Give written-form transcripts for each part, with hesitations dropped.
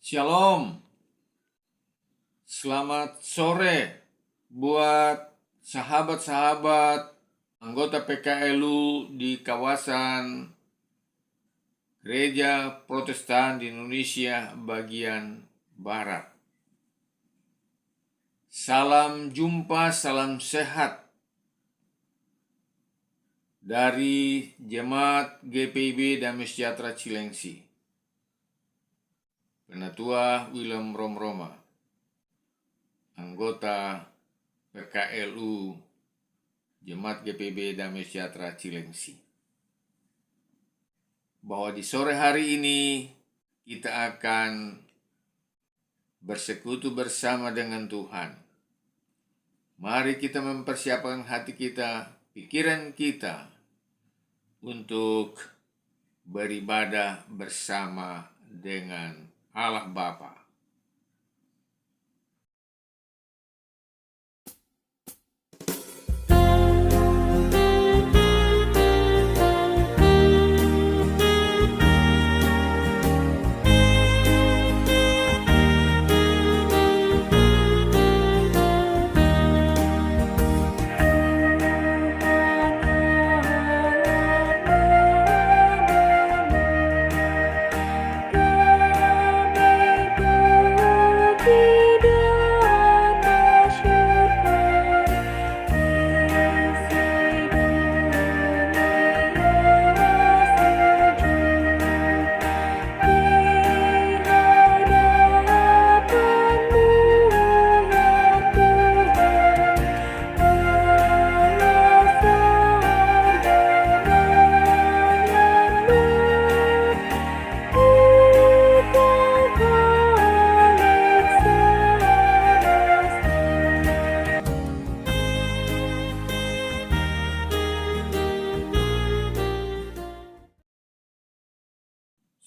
Shalom, selamat sore buat sahabat-sahabat anggota PKLU di kawasan Gereja Protestan di Indonesia bagian Barat. Salam jumpa, salam sehat dari Jemaat GPIB Damai Sejahtera Cilengsi. Penatua William Romroma, anggota PKLU Jemaat GPIB Damai Sejahtera Cilengsi. Bahwa di sore hari ini kita akan bersekutu bersama dengan Tuhan. Mari kita mempersiapkan hati kita, pikiran kita untuk beribadah bersama dengan Allah Bapa.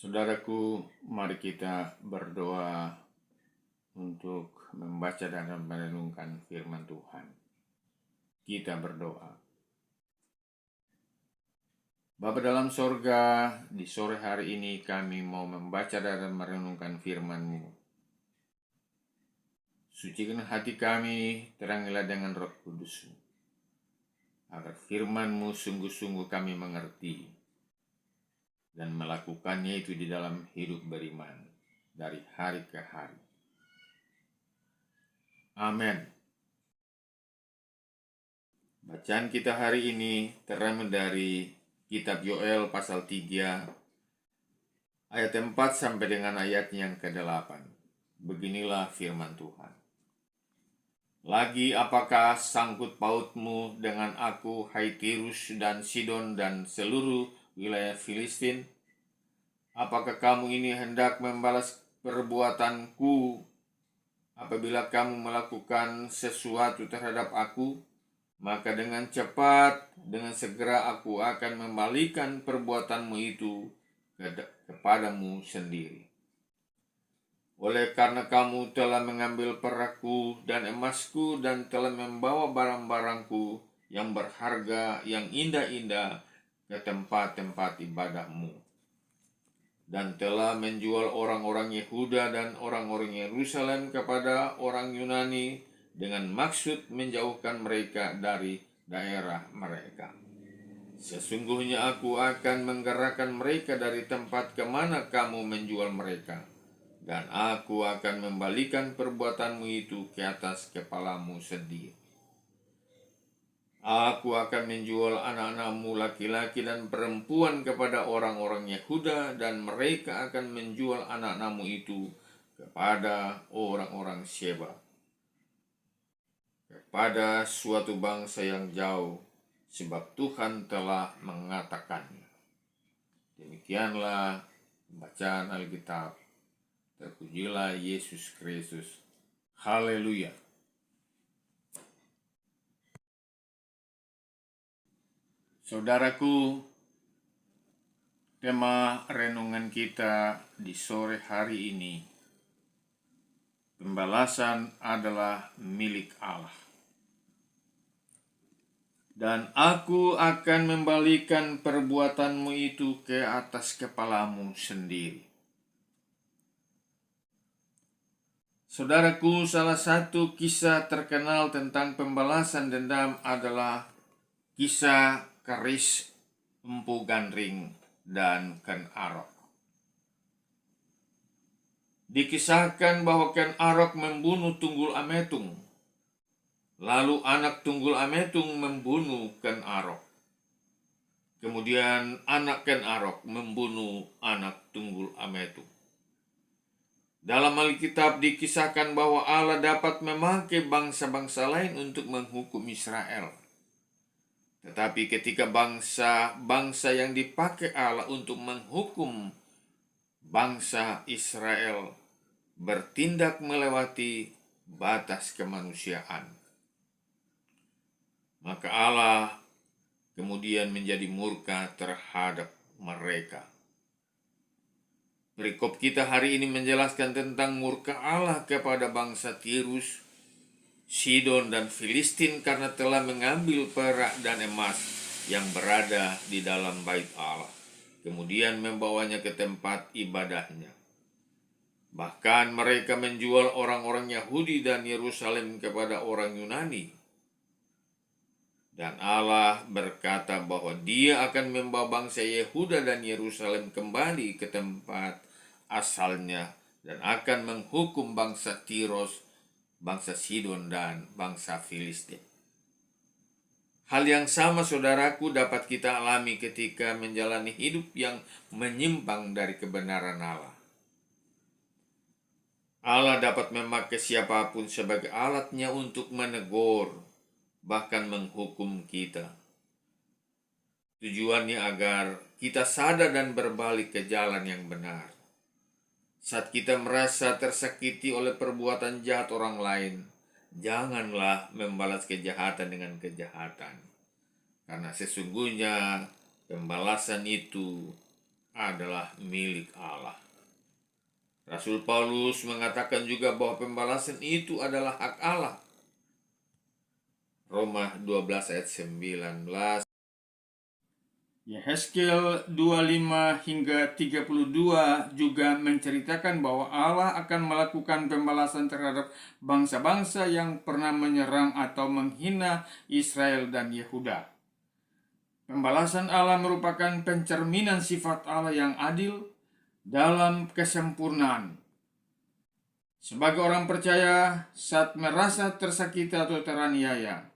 Saudaraku, mari kita berdoa untuk membaca dan merenungkan firman Tuhan. Kita berdoa. Bapa dalam sorga, di sore hari ini kami mau membaca dan merenungkan firman-Mu. Sucikan hati kami, terangilah dengan Roh Kudus-Mu, agar firman-Mu sungguh-sungguh kami mengerti dan melakukannya itu di dalam hidup beriman dari hari ke hari. Amin. Bacaan kita hari ini terambil dari Kitab Yoel pasal 3 ayat 4 sampai dengan ayat yang ke-8. Beginilah firman Tuhan. Lagi apakah sangkut pautmu dengan aku, hai Tirus dan Sidon dan seluruh wilayah Filistin? Apakah kamu ini hendak membalas perbuatanku apabila kamu melakukan sesuatu terhadap aku? Maka dengan cepat, dengan segera aku akan membalikan perbuatanmu itu kepadamu sendiri. Oleh karena kamu telah mengambil perakku dan emasku dan telah membawa barang-barangku yang berharga, yang indah-indah ke tempat-tempat ibadahmu, dan telah menjual orang-orang Yehuda dan orang-orang Yerusalem kepada orang Yunani dengan maksud menjauhkan mereka dari daerah mereka. Sesungguhnya aku akan menggerakkan mereka dari tempat kemana kamu menjual mereka, dan aku akan membalikan perbuatanmu itu ke atas kepalamu sendiri. Aku akan menjual anak-anakmu laki-laki dan perempuan kepada orang-orang Yehuda, dan mereka akan menjual anak-anakmu itu kepada orang-orang Sheba, kepada suatu bangsa yang jauh, sebab Tuhan telah mengatakannya. Demikianlah bacaan Alkitab. Terpujilah Yesus Kristus. Haleluya. Saudaraku, tema renungan kita di sore hari ini, pembalasan adalah milik Allah. Dan aku akan membalikan perbuatanmu itu ke atas kepalamu sendiri. Saudaraku, salah satu kisah terkenal tentang pembalasan dendam adalah kisah keris Empu Gandring dan Ken Arok. Dikisahkan bahwa Ken Arok membunuh Tunggul Ametung. Lalu anak Tunggul Ametung membunuh Ken Arok. Kemudian anak Ken Arok membunuh anak Tunggul Ametung. Dalam Alkitab dikisahkan bahwa Allah dapat memakai bangsa-bangsa lain untuk menghukum Israel. Tetapi ketika bangsa yang dipakai Allah untuk menghukum bangsa Israel bertindak melewati batas kemanusiaan, maka Allah kemudian menjadi murka terhadap mereka. Perikop kita hari ini menjelaskan tentang murka Allah kepada bangsa Tirus, Sidon, dan Filistin karena telah mengambil perak dan emas yang berada di dalam bait Allah, kemudian membawanya ke tempat ibadahnya. Bahkan mereka menjual orang-orang Yahudi dan Yerusalem kepada orang Yunani. Dan Allah berkata bahwa Dia akan membawa bangsa Yehuda dan Yerusalem kembali ke tempat asalnya dan akan menghukum bangsa Tiros, bangsa Sidon, dan bangsa Filistin. Hal yang sama, saudaraku, dapat kita alami ketika menjalani hidup yang menyimpang dari kebenaran Allah. Allah dapat memakai siapapun sebagai alatnya untuk menegur, bahkan menghukum kita. Tujuannya agar kita sadar dan berbalik ke jalan yang benar. Saat kita merasa tersakiti oleh perbuatan jahat orang lain, janganlah membalas kejahatan dengan kejahatan. Karena sesungguhnya pembalasan itu adalah milik Allah. Rasul Paulus mengatakan juga bahwa pembalasan itu adalah hak Allah. Roma 12 ayat 19. Yehezkiel 25 hingga 32 juga menceritakan bahwa Allah akan melakukan pembalasan terhadap bangsa-bangsa yang pernah menyerang atau menghina Israel dan Yehuda. Pembalasan Allah merupakan pencerminan sifat Allah yang adil dalam kesempurnaan. Sebagai orang percaya, saat merasa tersakiti atau teraniaya,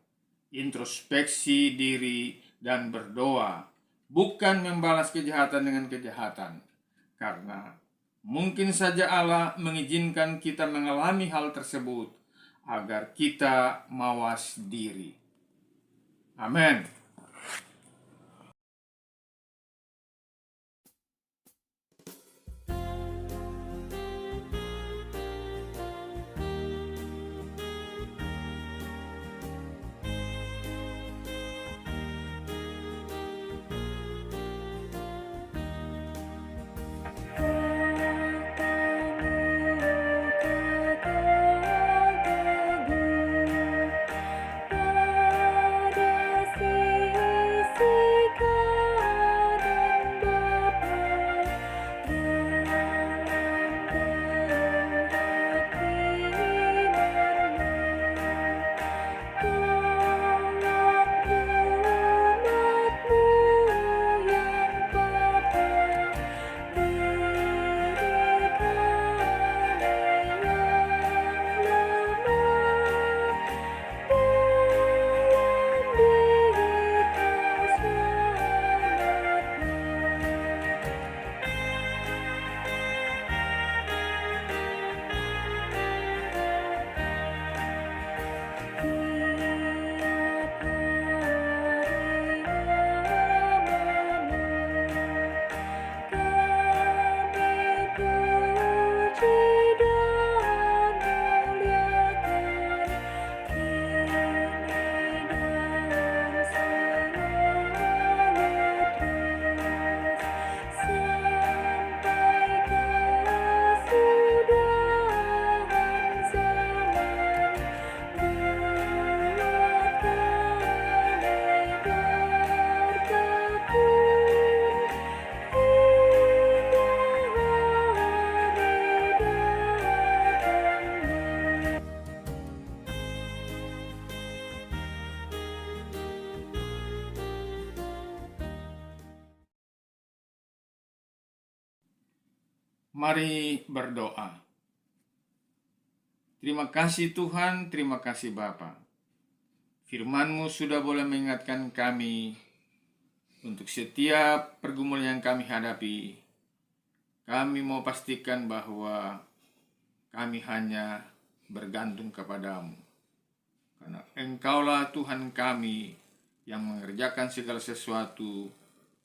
introspeksi diri dan berdoa, bukan membalas kejahatan dengan kejahatan, karena mungkin saja Allah mengizinkan kita mengalami hal tersebut agar kita mawas diri. Amin. Mari berdoa. Terima kasih Tuhan, terima kasih Bapa. Firman-Mu sudah boleh mengingatkan kami untuk setiap pergumulan yang kami hadapi. Kami mau pastikan bahwa kami hanya bergantung kepadamu. Karena Engkaulah Tuhan kami yang mengerjakan segala sesuatu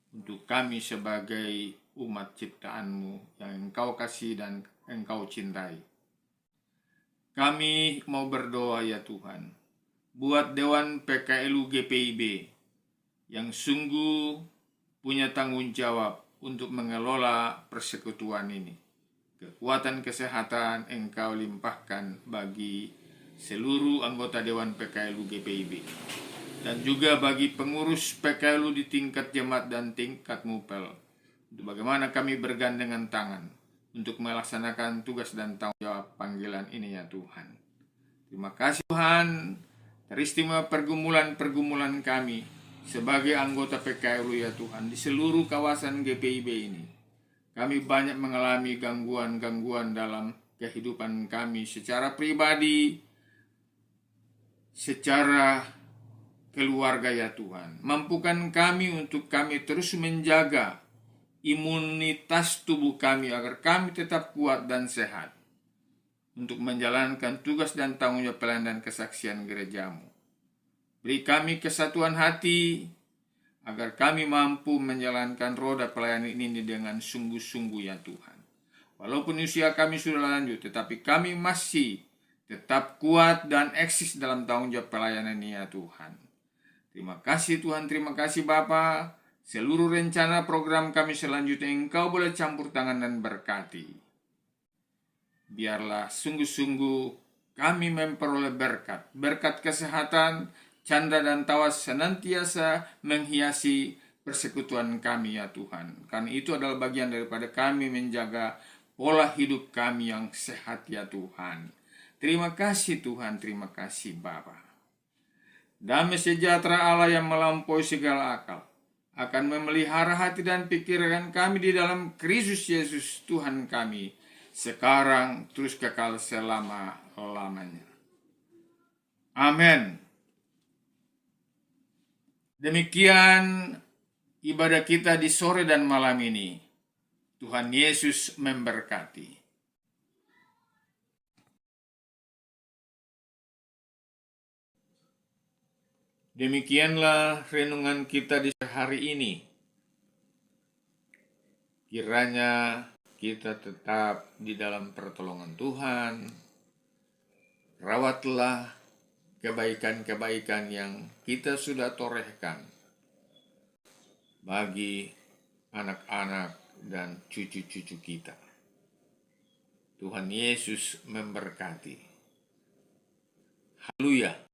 untuk kami sebagai umat ciptaan-Mu yang Engkau kasih dan Engkau cintai. Kami mau berdoa ya Tuhan, buat Dewan PKLU GPIB yang sungguh punya tanggung jawab untuk mengelola persekutuan ini. Kekuatan kesehatan Engkau limpahkan bagi seluruh anggota Dewan PKLU GPIB dan juga bagi pengurus PKLU di tingkat jemaat dan tingkat mupel. Untuk bagaimana kami bergandengan tangan untuk melaksanakan tugas dan tanggung jawab panggilan ini ya Tuhan. Terima kasih Tuhan, teristimewa pergumulan-pergumulan kami sebagai anggota PKLU ya Tuhan di seluruh kawasan GPIB ini. Kami banyak mengalami gangguan-gangguan dalam kehidupan kami secara pribadi, secara keluarga ya Tuhan. Mampukan kami untuk kami terus menjaga imunitas tubuh kami agar kami tetap kuat dan sehat untuk menjalankan tugas dan tanggung jawab pelayanan dan kesaksian gereja-Mu. Beri kami kesatuan hati agar kami mampu menjalankan roda pelayanan ini dengan sungguh-sungguh ya Tuhan. Walaupun usia kami sudah lanjut, tetapi kami masih tetap kuat dan eksis dalam tanggung jawab pelayanan ini ya Tuhan. Terima kasih Tuhan, terima kasih Bapa. Seluruh rencana program kami selanjutnya Engkau boleh campur tangan dan berkati. Biarlah sungguh-sungguh kami memperoleh berkat kesehatan, canda dan tawa senantiasa menghiasi persekutuan kami ya Tuhan. Karena itu adalah bagian daripada kami menjaga pola hidup kami yang sehat ya Tuhan. Terima kasih Tuhan, terima kasih Bapa. Damai sejahtera Allah yang melampaui segala akal akan memelihara hati dan pikiran kami di dalam Kristus Yesus Tuhan kami, sekarang terus kekal selama-lamanya. Amin. Demikian ibadah kita di sore dan malam ini. Tuhan Yesus memberkati. Demikianlah renungan kita di hari ini. Kiranya kita tetap di dalam pertolongan Tuhan. Rawatlah kebaikan-kebaikan yang kita sudah torehkan bagi anak-anak dan cucu-cucu kita. Tuhan Yesus memberkati. Haleluya.